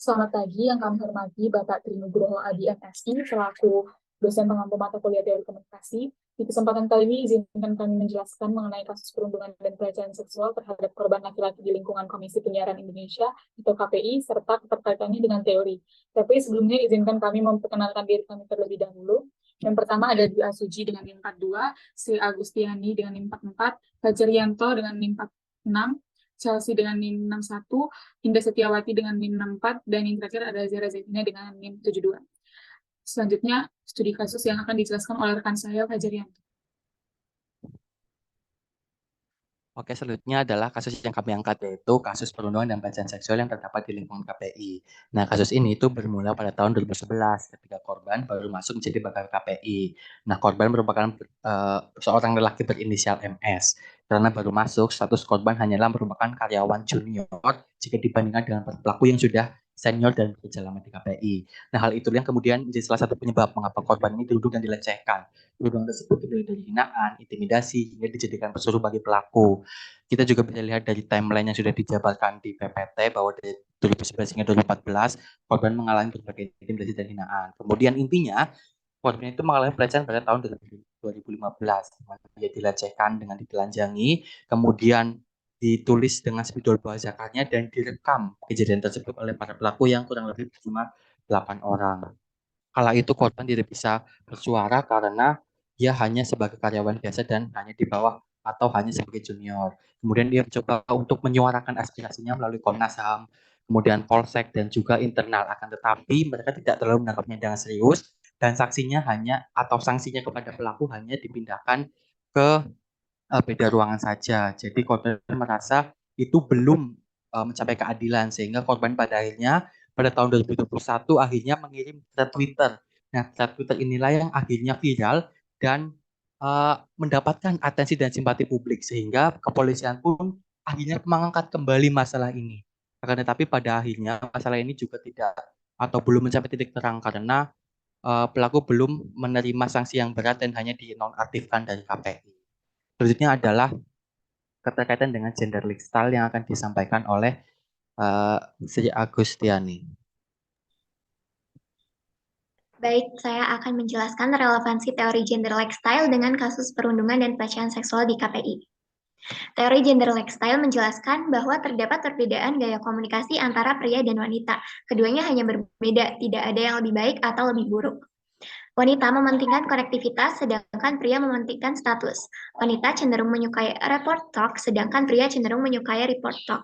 Selamat pagi, yang kami hormati Bapak Tri Nugroho Adi MSI, selaku dosen pengampu mata kuliah teori komunikasi. Di kesempatan kali ini, izinkan kami menjelaskan mengenai kasus perundungan dan pelecehan seksual terhadap korban laki-laki di lingkungan Komisi Penyiaran Indonesia atau KPI, serta keterkaitannya dengan teori. Tapi sebelumnya, izinkan kami memperkenalkan diri kami terlebih dahulu. Yang pertama ada Dwi Asuji dengan NIM 42, Sri Agustiani dengan NIM 44, Fajar Yanto dengan NIM 46, Chelsea dengan NIM 61, Indah Setiawati dengan NIM 64, dan yang terakhir ada Zara Zaitina dengan NIM 72. Selanjutnya, studi kasus yang akan dijelaskan oleh rekan saya, Fajar Yanto. Oke, selanjutnya adalah kasus yang kami angkat, yaitu kasus perundungan dan pelecehan seksual yang terdapat di lingkungan KPI. Nah, kasus ini itu bermula pada tahun 2011 ketika korban baru masuk menjadi pegawai KPI. Nah, korban merupakan seorang lelaki berinisial MS. Karena baru masuk, status korban hanyalah merupakan karyawan junior jika dibandingkan dengan pelaku yang sudah senior dan bekerja lama di KPI. Nah, hal itu yang kemudian menjadi salah satu penyebab mengapa korban ini dituduh dan dilecehkan. Tuduhan tersebut dimulai dari hinaan, intimidasi, hingga dijadikan pesuruh bagi pelaku. Kita juga bisa lihat dari timeline yang sudah dijabarkan di PPT bahwa dari 2011 hingga 2014 korban mengalami berbagai intimidasi dan hinaan. Kemudian intinya korban itu mengalami pelecehan pada tahun 2015. Dia dilecehkan dengan ditelanjangi, kemudian ditulis dengan spidol bahasakannya dan direkam kejadian tersebut oleh para pelaku yang kurang lebih berjumlah 8 orang. Kala itu korban tidak bisa bersuara karena dia hanya sebagai karyawan biasa dan hanya di bawah atau hanya sebagai junior. Kemudian dia mencoba untuk menyuarakan aspirasinya melalui Komnas HAM, kemudian Polsek dan juga internal. Akan tetapi mereka tidak terlalu menanggapinya dengan serius dan saksinya hanya atau sanksinya kepada pelaku hanya dipindahkan ke beda ruangan saja. Jadi korban merasa itu belum mencapai keadilan sehingga korban pada akhirnya pada tahun 2021 akhirnya mengirim thread Twitter. Nah, thread Twitter inilah yang akhirnya viral dan mendapatkan atensi dan simpati publik sehingga kepolisian pun akhirnya mengangkat kembali masalah ini. Akan tetapi pada akhirnya masalah ini juga tidak atau belum mencapai titik terang karena pelaku belum menerima sanksi yang berat dan hanya dinonaktifkan dari KPI. Selanjutnya adalah keterkaitan dengan gender lifestyle yang akan disampaikan oleh Sri Agustiani. Baik, saya akan menjelaskan relevansi teori gender lifestyle dengan kasus perundungan dan pelecehan seksual di KPI. Teori gender lifestyle menjelaskan bahwa terdapat perbedaan gaya komunikasi antara pria dan wanita. Keduanya hanya berbeda, tidak ada yang lebih baik atau lebih buruk. Wanita mementingkan konektivitas, sedangkan pria mementingkan status. Wanita cenderung menyukai report talk, sedangkan pria cenderung menyukai report talk.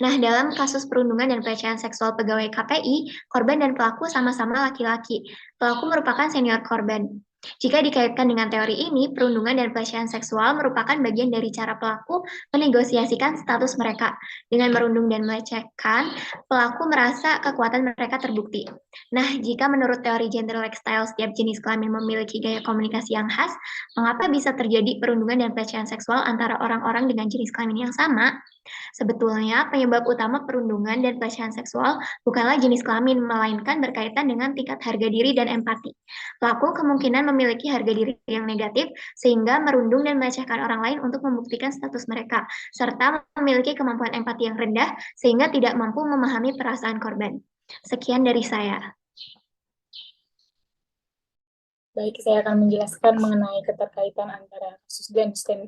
Nah, dalam kasus perundungan dan pelecehan seksual pegawai KPI, korban dan pelaku sama-sama laki-laki. Pelaku merupakan senior korban. Jika dikaitkan dengan teori ini, perundungan dan pelecehan seksual merupakan bagian dari cara pelaku menegosiasikan status mereka. Dengan merundung dan melecehkan, pelaku merasa kekuatan mereka terbukti. Nah, jika menurut teori gender lifestyle setiap jenis kelamin memiliki gaya komunikasi yang khas, mengapa bisa terjadi perundungan dan pelecehan seksual antara orang-orang dengan jenis kelamin yang sama? Sebetulnya, penyebab utama perundungan dan pelecehan seksual bukanlah jenis kelamin, melainkan berkaitan dengan tingkat harga diri dan empati. Pelaku kemungkinan memiliki harga diri yang negatif, sehingga merundung dan melecehkan orang lain untuk membuktikan status mereka, serta memiliki kemampuan empati yang rendah, sehingga tidak mampu memahami perasaan korban. Sekian dari saya. Baik, saya akan menjelaskan mengenai keterkaitan antara kasus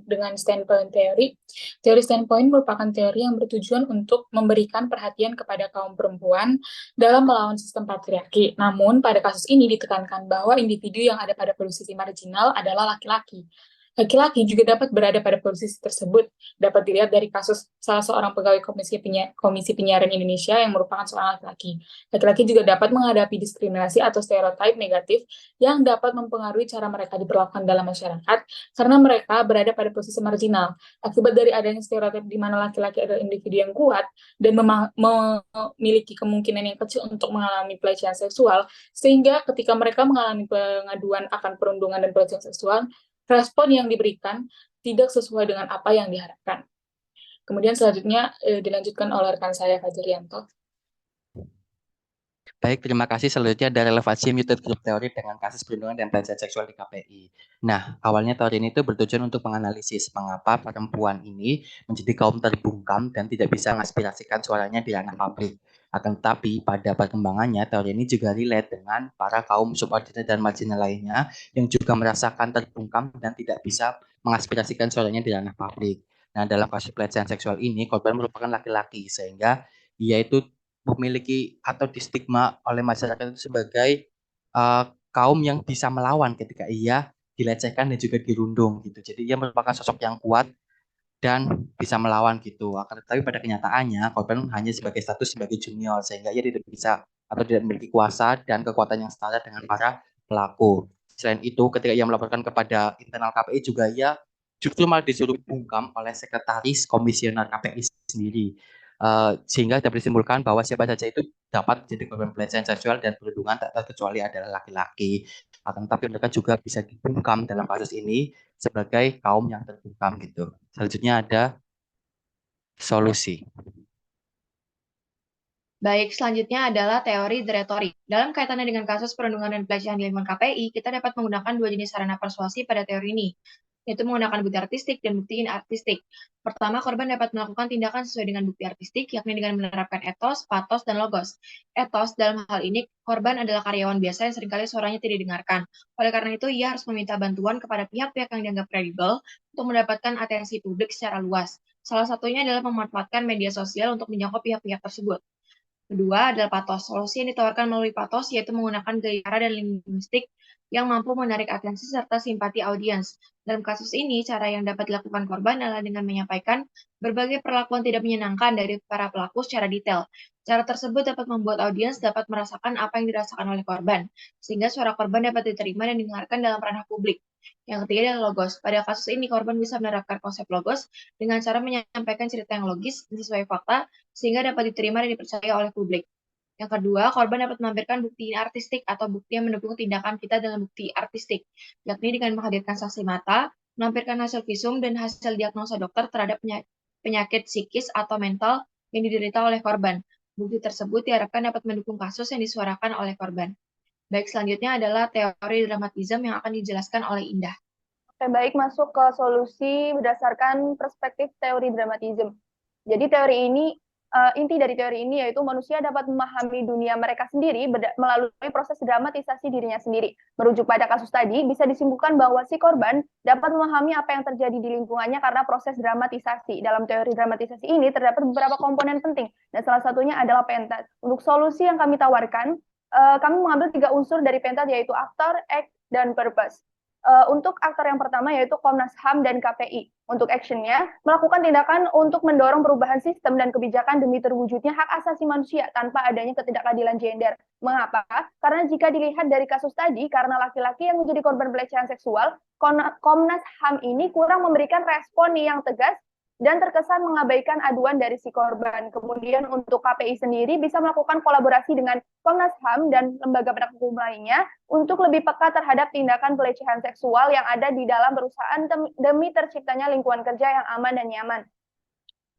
dengan standpoint teori. Teori standpoint merupakan teori yang bertujuan untuk memberikan perhatian kepada kaum perempuan dalam melawan sistem patriarki. Namun, pada kasus ini ditekankan bahwa individu yang ada pada posisi marginal adalah laki-laki. Laki-laki juga dapat berada pada posisi tersebut. Dapat dilihat dari kasus salah seorang pegawai Komisi Penyiaran Indonesia yang merupakan seorang laki-laki. Laki-laki juga dapat menghadapi diskriminasi atau stereotip negatif yang dapat mempengaruhi cara mereka diperlakukan dalam masyarakat karena mereka berada pada posisi marginal. Akibat dari adanya stereotip di mana laki-laki adalah individu yang kuat dan memiliki kemungkinan yang kecil untuk mengalami pelecehan seksual, sehingga ketika mereka mengalami pengaduan akan perundungan dan pelecehan seksual, respon yang diberikan tidak sesuai dengan apa yang diharapkan. Kemudian selanjutnya dilanjutkan oleh rekan saya, Fajar Yanto. Baik, terima kasih. Selanjutnya ada relevansi muted group teori dengan kasus perundungan dan pelecehan seksual di KPI. Nah, awalnya teori ini itu bertujuan untuk menganalisis mengapa perempuan ini menjadi kaum terbungkam dan tidak bisa mengaspirasikan suaranya di ranah publik. Akan tetapi pada perkembangannya teori ini juga relate dengan para kaum subordinate dan marginal lainnya yang juga merasakan terbungkam dan tidak bisa mengaspirasikan suaranya di ranah publik. Nah, dalam kasus pelecehan seksual ini korban merupakan laki-laki sehingga ia itu memiliki atau distigma oleh masyarakat itu sebagai kaum yang bisa melawan ketika ia dilecehkan dan juga dirundung gitu. Jadi ia merupakan sosok yang kuat dan bisa melawan gitu. Akan tetapi pada kenyataannya korban hanya sebagai status sebagai junior sehingga ia tidak bisa atau tidak memiliki kuasa dan kekuatan yang setara dengan para pelaku. Selain itu, ketika ia melaporkan kepada internal KPI juga ia justru malah disuruh bungkam oleh sekretaris komisioner KPI sendiri. Sehingga dapat disimpulkan bahwa siapa saja itu dapat jadi korban pelecehan seksual dan perlindungan tak terkecuali adalah laki-laki. Akan tetapi mereka juga bisa dibungkam dalam kasus ini sebagai kaum yang terbungkam gitu. Selanjutnya ada solusi. Baik, selanjutnya adalah teori the rhetoric. Dalam kaitannya dengan kasus perundungan dan pelecehan di lingkungan KPI, kita dapat menggunakan dua jenis sarana persuasi pada teori ini, yaitu menggunakan bukti artistik dan bukti inartistik. Pertama, korban dapat melakukan tindakan sesuai dengan bukti artistik, yakni dengan menerapkan etos, patos, dan logos. Etos, dalam hal ini, korban adalah karyawan biasa yang seringkali suaranya tidak didengarkan. Oleh karena itu, ia harus meminta bantuan kepada pihak-pihak yang dianggap kredibel untuk mendapatkan atensi publik secara luas. Salah satunya adalah memanfaatkan media sosial untuk menjangkau pihak-pihak tersebut. Kedua adalah patos. Solusi yang ditawarkan melalui patos yaitu menggunakan gaya cara dan linguistik yang mampu menarik atensi serta simpati audiens. Dalam kasus ini, cara yang dapat dilakukan korban adalah dengan menyampaikan berbagai perlakuan tidak menyenangkan dari para pelaku secara detail. Cara tersebut dapat membuat audiens dapat merasakan apa yang dirasakan oleh korban, sehingga suara korban dapat diterima dan didengarkan dalam ranah publik. Yang ketiga adalah logos. Pada kasus ini, korban bisa menerapkan konsep logos dengan cara menyampaikan cerita yang logis sesuai fakta, sehingga dapat diterima dan dipercaya oleh publik. Yang kedua, korban dapat melampirkan bukti artistik atau bukti yang mendukung tindakan kita dengan bukti artistik, yakni dengan menghadirkan saksi mata, melampirkan hasil visum dan hasil diagnosa dokter terhadap penyakit psikis atau mental yang diderita oleh korban. Bukti tersebut diharapkan dapat mendukung kasus yang disuarakan oleh korban. Baik, selanjutnya adalah teori dramatisme yang akan dijelaskan oleh Indah. Oke, baik, masuk ke solusi berdasarkan perspektif teori dramatisme. Jadi teori ini, inti dari teori ini yaitu manusia dapat memahami dunia mereka sendiri melalui proses dramatisasi dirinya sendiri. Merujuk pada kasus tadi, bisa disimpulkan bahwa si korban dapat memahami apa yang terjadi di lingkungannya karena proses dramatisasi. Dalam teori dramatisasi ini terdapat beberapa komponen penting, dan salah satunya adalah pentat. Untuk solusi yang kami tawarkan, kami mengambil 3 unsur dari pentat, yaitu aktor, act, dan purpose. Untuk aktor yang pertama yaitu Komnas HAM dan KPI. Untuk actionnya, melakukan tindakan untuk mendorong perubahan sistem dan kebijakan demi terwujudnya hak asasi manusia tanpa adanya ketidakadilan gender. Mengapa? Karena jika dilihat dari kasus tadi, karena laki-laki yang menjadi korban pelecehan seksual, Komnas HAM ini kurang memberikan respon yang tegas dan terkesan mengabaikan aduan dari si korban. Kemudian untuk KPI sendiri bisa melakukan kolaborasi dengan Komnas HAM dan lembaga penegak hukum lainnya untuk lebih peka terhadap tindakan pelecehan seksual yang ada di dalam perusahaan demi terciptanya lingkungan kerja yang aman dan nyaman.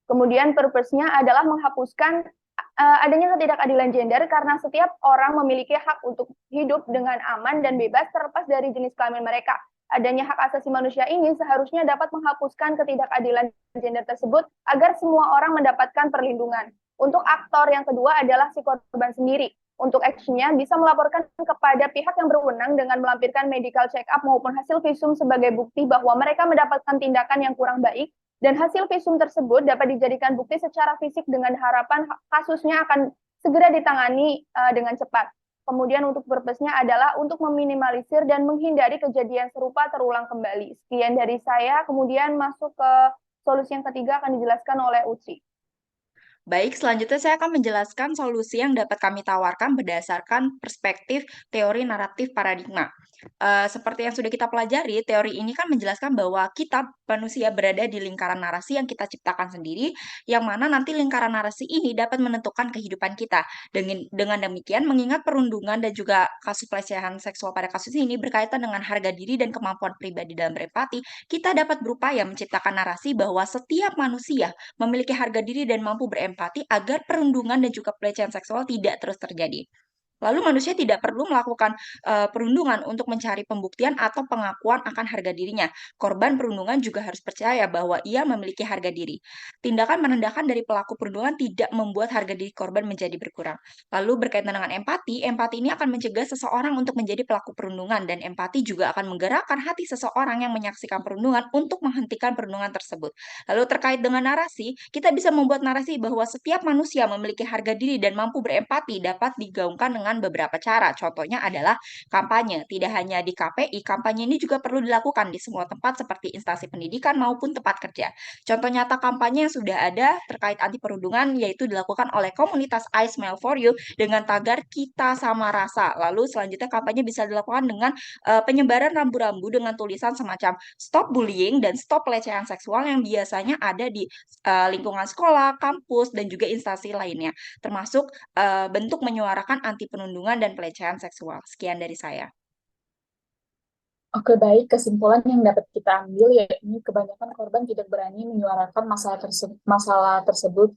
Kemudian purpose-nya adalah menghapuskan adanya ketidakadilan gender karena setiap orang memiliki hak untuk hidup dengan aman dan bebas terlepas dari jenis kelamin mereka. Adanya hak asasi manusia ini seharusnya dapat menghapuskan ketidakadilan gender tersebut agar semua orang mendapatkan perlindungan. Untuk aktor yang kedua adalah si korban sendiri. Untuk actionnya bisa melaporkan kepada pihak yang berwenang dengan melampirkan medical check-up maupun hasil visum sebagai bukti bahwa mereka mendapatkan tindakan yang kurang baik, dan hasil visum tersebut dapat dijadikan bukti secara fisik dengan harapan kasusnya akan segera ditangani dengan cepat. Kemudian untuk purpose-nya adalah untuk meminimalisir dan menghindari kejadian serupa terulang kembali. Sekian dari saya, kemudian masuk ke solusi yang ketiga akan dijelaskan oleh Uci. Baik, selanjutnya saya akan menjelaskan solusi yang dapat kami tawarkan berdasarkan perspektif teori naratif paradigma. Seperti yang sudah kita pelajari, teori ini kan menjelaskan bahwa kita manusia berada di lingkaran narasi yang kita ciptakan sendiri, yang mana nanti lingkaran narasi ini dapat menentukan kehidupan kita. Dengan demikian, mengingat perundungan dan juga kasus pelecehan seksual pada kasus ini berkaitan dengan harga diri dan kemampuan pribadi dalam berempati, kita dapat berupaya menciptakan narasi bahwa setiap manusia memiliki harga diri dan mampu berempati agar perundungan dan juga pelecehan seksual tidak terus terjadi. Lalu manusia tidak perlu melakukan perundungan untuk mencari pembuktian atau pengakuan akan harga dirinya. Korban perundungan juga harus percaya bahwa ia memiliki harga diri. Tindakan merendahkan dari pelaku perundungan tidak membuat harga diri korban menjadi berkurang. Lalu berkaitan dengan empati, empati ini akan mencegah seseorang untuk menjadi pelaku perundungan dan empati juga akan menggerakkan hati seseorang yang menyaksikan perundungan untuk menghentikan perundungan tersebut. Lalu terkait dengan narasi, kita bisa membuat narasi bahwa setiap manusia memiliki harga diri dan mampu berempati dapat digaungkan dengan beberapa cara. Contohnya adalah kampanye. Tidak hanya di KPI, kampanye ini juga perlu dilakukan di semua tempat seperti instansi pendidikan maupun tempat kerja. Contoh nyata kampanye yang sudah ada terkait anti perundungan yaitu dilakukan oleh komunitas I Smile For You dengan tagar kita sama rasa. Lalu selanjutnya kampanye bisa dilakukan dengan penyebaran rambu-rambu dengan tulisan semacam stop bullying dan stop pelecehan seksual yang biasanya ada di lingkungan sekolah, kampus, dan juga instansi lainnya, termasuk bentuk menyuarakan anti perundungan dan pelecehan seksual. Sekian dari saya. Oke, baik. Kesimpulan yang dapat kita ambil yakni kebanyakan korban tidak berani menyuarakan masalah tersebut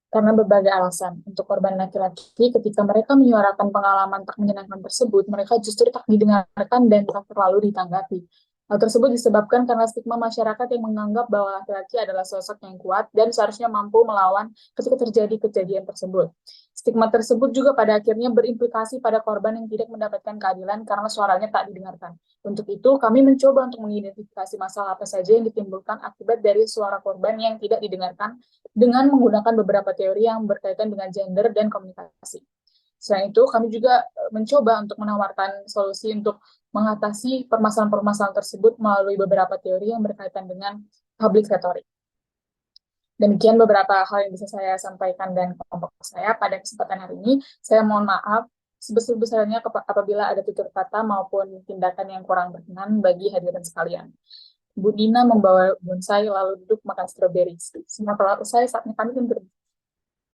karena berbagai alasan. Untuk korban laki-laki, ketika mereka menyuarakan pengalaman tak menyenangkan tersebut, mereka justru tak didengarkan dan tak terlalu ditanggapi. Hal tersebut disebabkan karena stigma masyarakat yang menganggap bahwa laki-laki adalah sosok yang kuat dan seharusnya mampu melawan ketika terjadi kejadian tersebut. Stigma tersebut juga pada akhirnya berimplikasi pada korban yang tidak mendapatkan keadilan karena suaranya tak didengarkan. Untuk itu, kami mencoba untuk mengidentifikasi masalah apa saja yang ditimbulkan akibat dari suara korban yang tidak didengarkan dengan menggunakan beberapa teori yang berkaitan dengan gender dan komunikasi. Selain itu, kami juga mencoba untuk menawarkan solusi untuk mengatasi permasalahan-permasalahan tersebut melalui beberapa teori yang berkaitan dengan public rhetoric. Demikian beberapa hal yang bisa saya sampaikan dan kelompok saya pada kesempatan hari ini. Saya mohon maaf sebesar-besarnya apabila ada tutur kata maupun tindakan yang kurang berkenan bagi hadirin sekalian. Bu Dina membawa bonsai lalu duduk makan stroberi. Semua telah usai, saatnya kami